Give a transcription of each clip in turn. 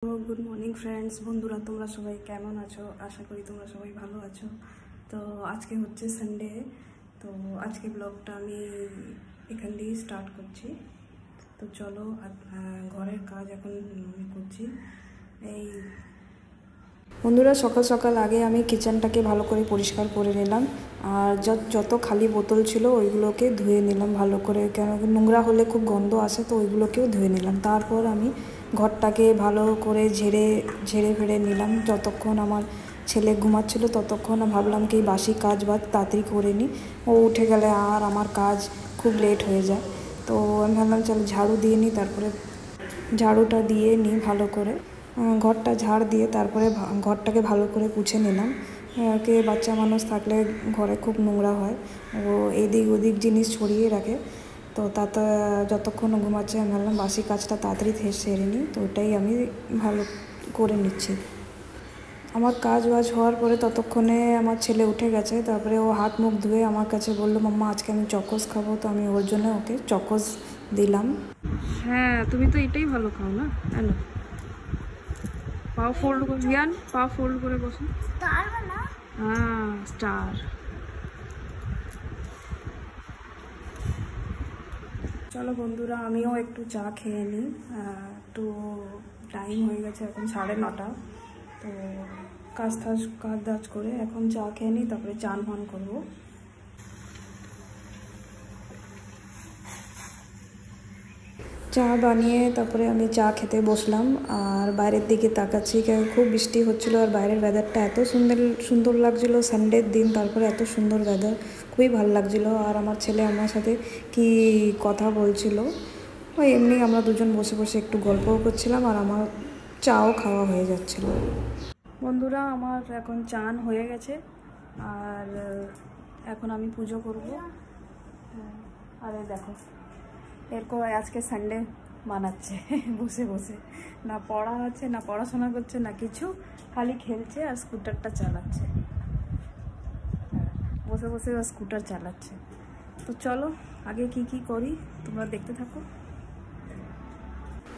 Good morning friends, বন্ধুরা তোমরা সবাই কেমন আছো? আশা করি তোমরা সবাই ভালো আছো। তো আজকে হচ্ছে সানডে, তো আজকে ব্লগটা আমি এখান দিয়েই স্টার্ট করছি। তো চলো, ঘরের কাজ এখন আমি করছি। এই বন্ধুরা, সকাল সকাল আগে আমি কিচেনটাকে ভালো করে পরিষ্কার করে নিলাম, আর যত খালি বোতল ছিল ওইগুলোকে ধুয়ে নিলাম ভালো করে, কেন নোংরা হলে খুব গন্ধ আসে, তো ওইগুলোকেও ধুয়ে নিলাম। তারপর আমি ঘরটাকে ভালো করে ঝেড়ে ফেড়ে নিলাম। যতক্ষণ আমার ছেলে ঘুমাচ্ছিল ততক্ষণ ভাবলাম কি বাসি কাজ বাদ তাড়াতাড়ি করে নিই, ও উঠে গেলে আর আমার কাজ খুব লেট হয়ে যায়। তো আমি ভাবলাম চলো ঝাড়ু দিয়ে নিই, তারপরে ঝাড়ুটা দিয়ে নিই ভালো করে, ঘরটা ঝাড় দিয়ে তারপরে ঘরটাকে ভালো করে পুছে নিলাম। কে বাচ্চা মানুষ থাকলে ঘরে খুব নোংরা হয়, ও এদিক ওদিক জিনিস ছড়িয়ে রাখে। তো তাতে যতক্ষণ ঘুমাচ্ছে আমি ভাবলাম বাসি কাজটা তাড়াতাড়ি সেরে নিই, তো ওটাই আমি ভালো করে নিচ্ছি। আমার কাজ বাজ হওয়ার পরে ততক্ষণে আমার ছেলে উঠে গেছে। তারপরে ও হাত মুখ ধুয়ে আমার কাছে বললো, মাম্মা আজকে আমি চকোস খাবো। তো আমি ওর জন্য ওকে চকোস দিলাম। হ্যাঁ, তুমি তো এটাই ভালো খাও না, তাই না? পাও ফোল্ড করে রিয়ান, পাও ফোল্ড করে বসো। হ্যাঁ, স্টার। চলো বন্ধুরা, আমিও একটু চা খেয়ে নিই। একটু টাইম হয়ে গেছে, এখন 9:30। তো কাজ টাজ করে এখন চা খেয়ে নিই, তারপরে চান ফান করবো। চা বানিয়ে তারপরে আমি চা খেতে বসলাম, আর বাইরের দিকে তাকাচ্ছি, খুব বৃষ্টি হচ্ছিলো, আর বাইরের ওয়েদারটা এত সুন্দর লাগছিলো। সানডের দিন, তারপরে এত সুন্দর ওয়েদার, খুবই ভালো লাগছিলো। আর আমার ছেলে আমার সাথে কি কথা বলছিল, ওই এমনি আমরা দুজন বসে বসে একটু গল্পও করছিলাম, আর আমার চাও খাওয়া হয়ে যাচ্ছিল। বন্ধুরা, আমার এখন চান হয়ে গেছে, আর এখন আমি পুজো করব। আরে দেখো, এরকম আজকে সানডে মানাচ্ছে বসে বসে, না পড়া আছে, না পড়াশোনা করছে, না কিছু, খালি খেলছে আর স্কুটারটা চালাচ্ছে। বসে বসে স্কুটার চালাচ্ছে। তো চলো আগে কি করি তোমরা দেখতে থাকো।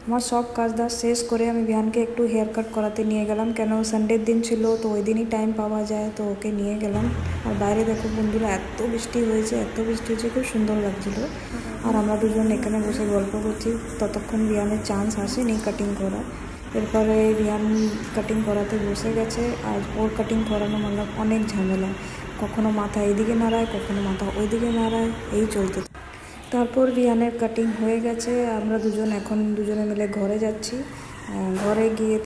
আমার সব কাজ দাজ শেষ করে আমি বিহানকে একটু হেয়ার কাট করাতে নিয়ে গেলাম, কেন সানডের দিন ছিল, তো ওই দিনই টাইম পাওয়া যায়, তো ওকে নিয়ে গেলাম। আর বাইরে দেখো বন্ধুরা, এত বৃষ্টি হয়েছে, খুব সুন্দর লাগছিল। আর আমরা দুজন এখানে বসে গল্প করছি, ততক্ষণ বিহানের চান্স আসেনি কাটিং করা। এরপরে বিহান কাটিং করাতে বসে গেছে, আর ওর কাটিং করানো মানে অনেক ঝামেলা, কখনো মাথা এইদিকে নাড়ায়, কখনো মাথা ওইদিকে নাড়ায়, এই চলতে। তারপর বিহানের কাটিং হয়ে গেছে, আমরা দুজনে মিলে ঘরে যাচ্ছি। ঘরে গিয়ে